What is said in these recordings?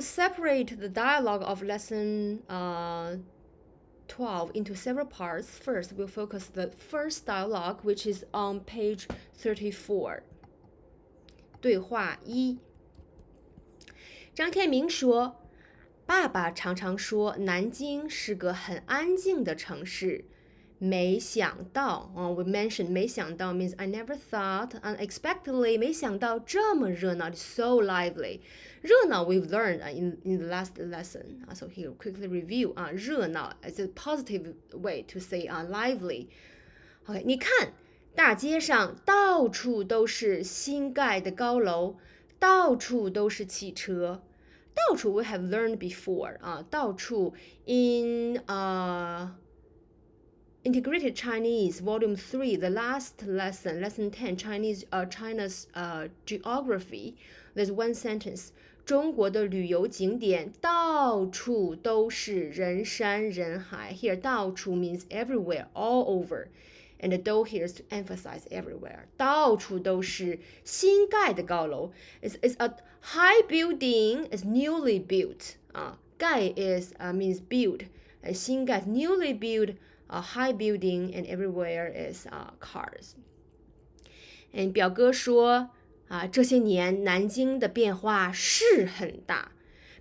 separate the dialogue of lesson 12 into several parts. First, we'll focus the first dialogue, which is on page 34. 对话一。张天明说，爸爸常常说南京是个很安静的城市。没想到we mentioned 没想到 means I never thought, unexpectedly 没想到这么热闹 so lively 热闹 we've learned in the last lesson so here quickly review 热闹 is a positive way to say lively OK 你看大街上到处都是新盖的高楼到处都是汽车到处 we have learned before 到处 in Integrated Chinese, Volume 3, the last lesson, Lesson 10, China's geography. There's one sentence. 中国的旅游景点到处都是人山人海。Here, 到处 means everywhere, all over. And the do here is to emphasize everywhere. 到处都是新盖的高楼。It's a high building, it's newly built. 盖 is means build. 新盖 newly built.A high building and everywhere is cars. And 表哥说这些年南京的变化是很大。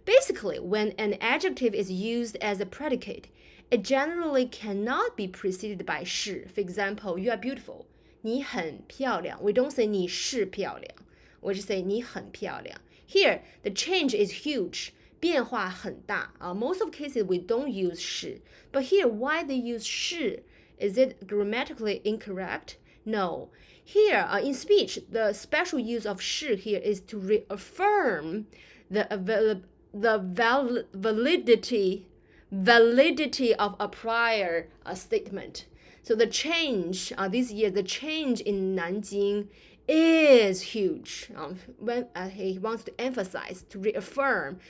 Basically, when an adjective is used as a predicate, it generally cannot be preceded by 是. For example, you are beautiful. 你很漂亮. We don't say 你是漂亮. We just say 你很漂亮. Here, the change is huge.变化很大most of cases we don't use 是 but here why they use 是 is it grammatically incorrect? No. Here in speech the special use of 是 here is to reaffirm the validity of a prior statement. So the change this year the change in Nanjing is huge. When he wants to emphasize to reaffirm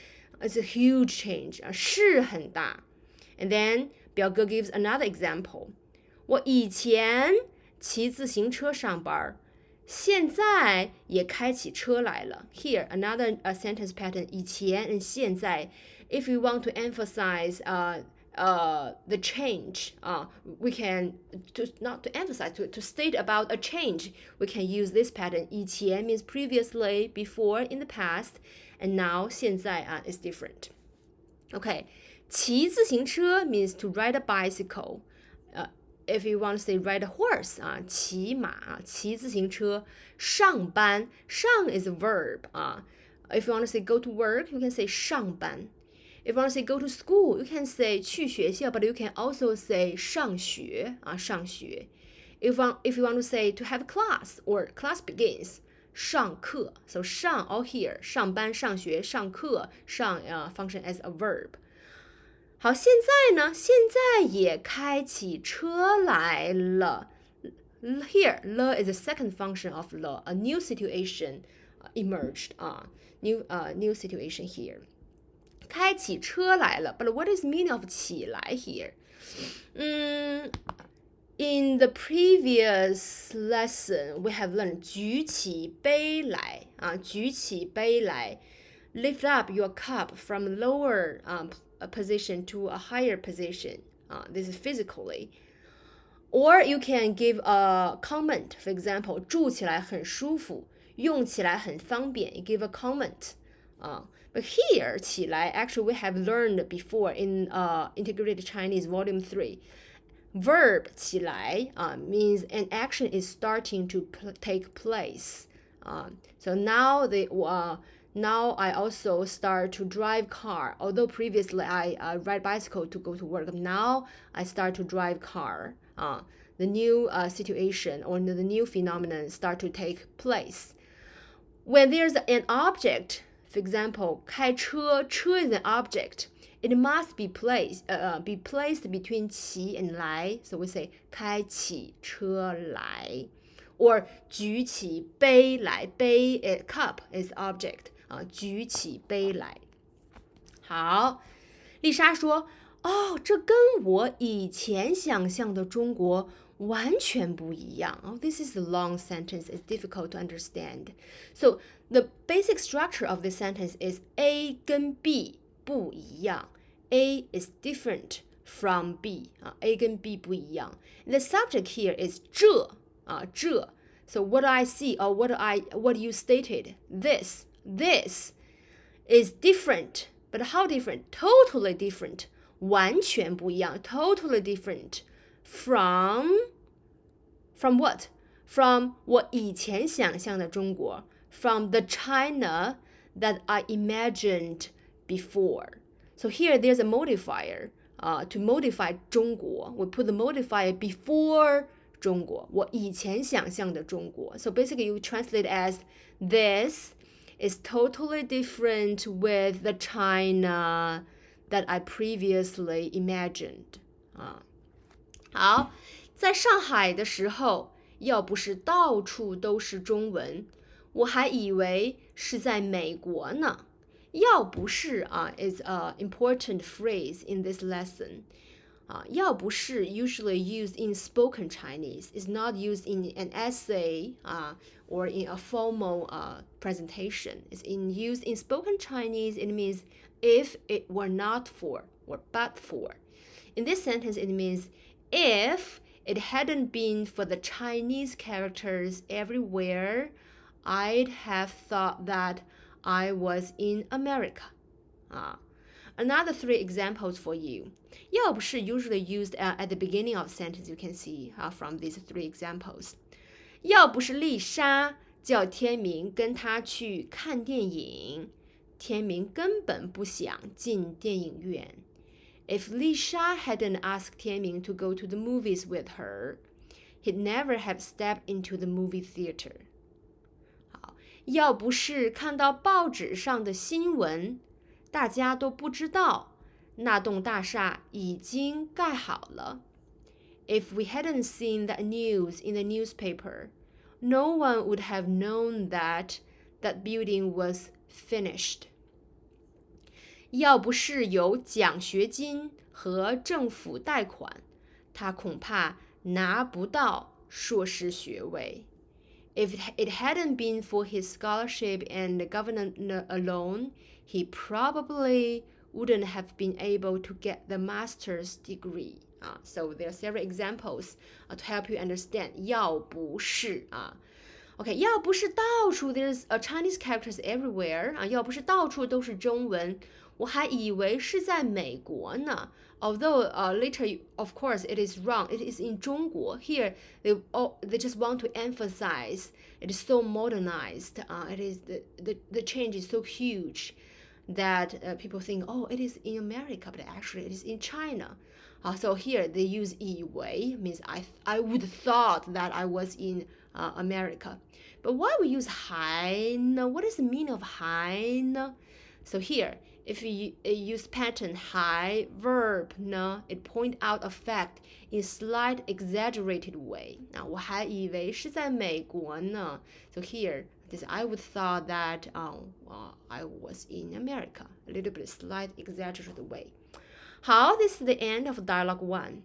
it's a huge change 是很大 and then 表哥 gives another example 我以前骑自行车上班现在也开起车来了 here another sentence pattern 以前 and 现在 if you want to emphasize the change we can not to emphasize to state about a change we can use this pattern 以前 means previously before in the past and now 现在is different okay 骑自行车 means to ride a bicycle if you want to say ride a horse 骑马骑自行车上班上 is a verb if you want to say go to work you can say 上班If you want to say go to school, you can say 去学校 but you can also say 上学上学 If you want to say to have class or class begins, 上课 So 上 all here 上班上学上课上function as a verb 好现在呢现在也开起车来了 Here, 了 is the second function of 了 A new situation emerged new situation here开起车来了 But what is meaning of 起来 here? In the previous lesson, we have learned 举起杯来举起杯来 Lift up your cup from lower position to a higher position This is physically Or you can give a comment For example, 住起来很舒服用起来很方便 You give a comment But here, 起来, actually we have learned before in Integrated Chinese Volume 3. Verb 起来means an action is starting to take place. So now now I also start to drive car. Although previously I ride bicycle to go to work. Now I start to drive car. The new situation or the new phenomenon start to take place. When there's an object, for example, 开车 is an object. It must be placed between 起 and 来. So we say 开起车来 or 举起杯来杯 cup is object 举起杯来好丽莎说这跟我以前想象的中国完全不一样。Oh, this is a long sentence. It's difficult to understand. So the basic structure of this sentence is A 跟 B 不一样。A is different from B. A 跟 B 不一样。The subject here is 这。So what I see, or what you stated, this is different. But how different? Totally different. 完全不一样。Totally different from what? From 我以前想象的中国。From the China that I imagined before. So here there's a modifier. To modify 中国, we put the modifier before 中国，我以前想象的中国。So basically you translate as this is totally different with the China that I previously imagined. 好，在上海的时候，要不是到处都是中文，我还以为是在美国呢。要不是is an important phrase in this lesson. 要不是 usually used in spoken Chinese. It's not used in an essay or in a formal presentation. It's used in spoken Chinese. It means if it were not for or but for. In this sentence, it means if it hadn't been for the Chinese characters everywhere, I'd have thought that I was in America. Another 3 examples for you. 要不是 usually used at the beginning of the sentence, you can see from these 3 examples. 要不是丽莎叫天明跟她去看电影，天明根本不想进电影院。If Lisha hadn't asked Tianming to go to the movies with her, he'd never have stepped into the movie theater. 好，要不是看到报纸上的新闻，大家都不知道那栋大厦已经盖好了。If we hadn't seen that news in the newspaper, no one would have known that that building was finished. 要不是有奖学金和政府贷款，他恐怕拿不到硕士学位。If it hadn't been for his scholarship and the government alone, he probably wouldn't have been able to get the master's degree. So there are several examples to help you understand. 要不是OK, 要不是到处 there's Chinese characters everywhere 要不是到处都是中文，我还以为是在美国呢。Although later, of course, it is wrong. It is in 中国. Here, they just want to emphasize it is so modernized. It is the change is so huge that people think, oh, it is in America, but actually it is in China. So here they use 以为 means I would thought that I was in America. But why we use 还呢? What is the meaning of 还呢? So here, if you use pattern 还 verb 呢, it point out a fact in slight exaggerated way. 我还以为是在美国呢. So here, this I would thought that I was in America. A little bit slight exaggerated way. 好, this is the end of dialogue 1.